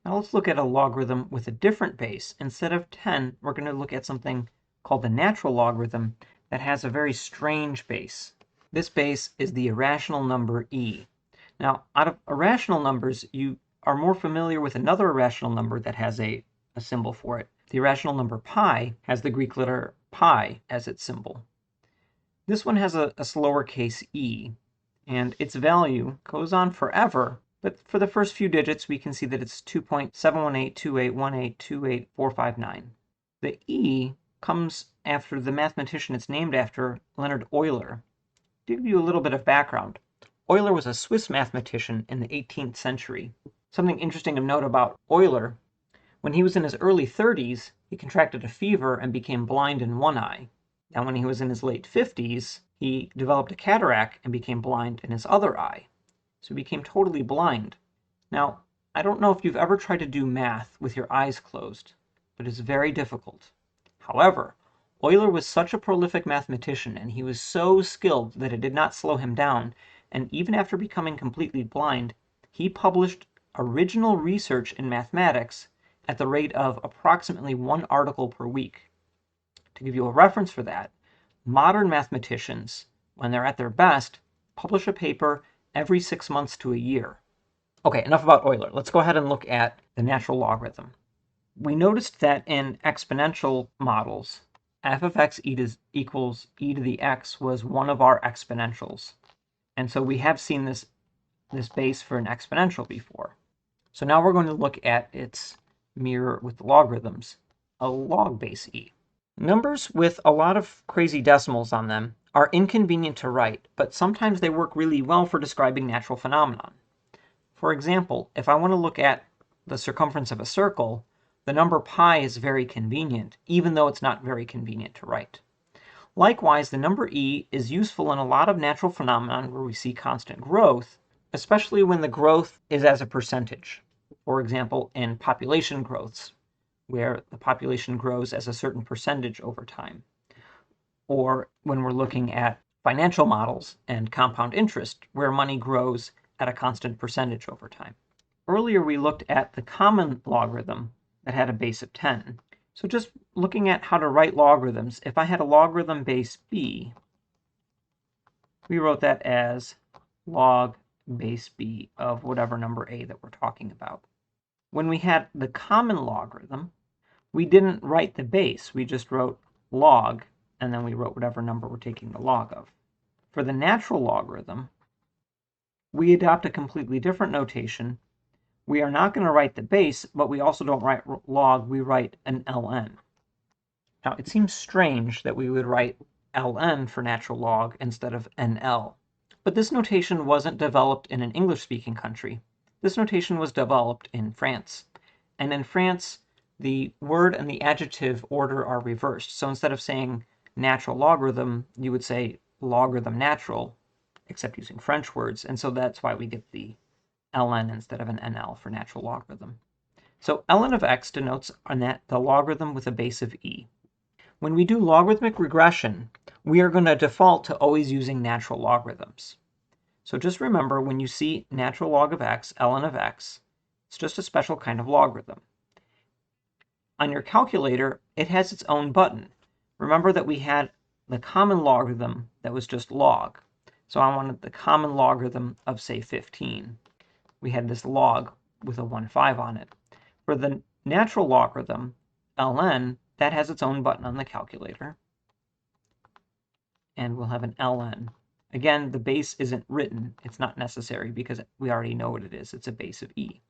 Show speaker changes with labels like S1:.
S1: Now let's look at a logarithm with a different base. Instead of 10, we're going to look at something called the natural logarithm that has a very strange base. This base is the irrational number e. Now, out of irrational numbers, you are more familiar with another irrational number that has a symbol for it. The irrational number pi has the Greek letter pi as its symbol. This one has a lowercase e, and its value goes on forever, but for the first few digits we can see that it's 2.71828182845. The e comes after the mathematician it's named after, Leonhard Euler. To give you a little bit of background, Euler was a Swiss mathematician in the 18th century. Something interesting to note about Euler, when he was in his early 30s, he contracted a fever and became blind in one eye. Now, when he was in his late 50s, he developed a cataract and became blind in his other eye. So he became totally blind. Now, I don't know if you've ever tried to do math with your eyes closed, but it's very difficult. However, Euler was such a prolific mathematician, and he was so skilled that it did not slow him down, and even after becoming completely blind, he published original research in mathematics at the rate of approximately 1 article per week. To give you a reference for that, modern mathematicians, when they're at their best, publish a paper every 6 months to a year. Okay, enough about Euler. Let's go ahead and look at the natural logarithm. We noticed that in exponential models, f of x equals e to the x was one of our exponentials. And so we have seen this base for an exponential before. So now we're going to look at its mirror with logarithms, a log base e. Numbers with a lot of crazy decimals on them are inconvenient to write, but sometimes they work really well for describing natural phenomena. For example, if I want to look at the circumference of a circle, the number pi is very convenient, even though it's not very convenient to write. Likewise, the number e is useful in a lot of natural phenomena where we see constant growth, especially when the growth is as a percentage. For example, in population growths, where the population grows as a certain percentage over time. Or when we're looking at financial models and compound interest, where money grows at a constant percentage over time. Earlier we looked at the common logarithm that had a base of 10. So just looking at how to write logarithms, if I had a logarithm base b, we wrote that as log base b of whatever number a that we're talking about. When we had the common logarithm, we didn't write the base, we just wrote log, and then we wrote whatever number we're taking the log of. For the natural logarithm, we adopt a completely different notation. We are not going to write the base, but we also don't write log, we write an ln. Now, it seems strange that we would write ln for natural log instead of nl. But this notation wasn't developed in an English-speaking country. This notation was developed in France. And in France, the word and the adjective order are reversed. So instead of saying natural logarithm, you would say logarithm natural, except using French words. And so that's why we get the ln instead of an nl for natural logarithm. So ln of x denotes the logarithm with a base of e. When we do logarithmic regression, we are going to default to always using natural logarithms. So just remember, when you see natural log of x, ln of x, it's just a special kind of logarithm. On your calculator, it has its own button. Remember that we had the common logarithm that was just log. So I wanted the common logarithm of, say, 15. We had this log with a 1,5 on it. For the natural logarithm, ln, that has its own button on the calculator. And we'll have an ln. Again, the base isn't written. It's not necessary because we already know what it is. It's a base of e.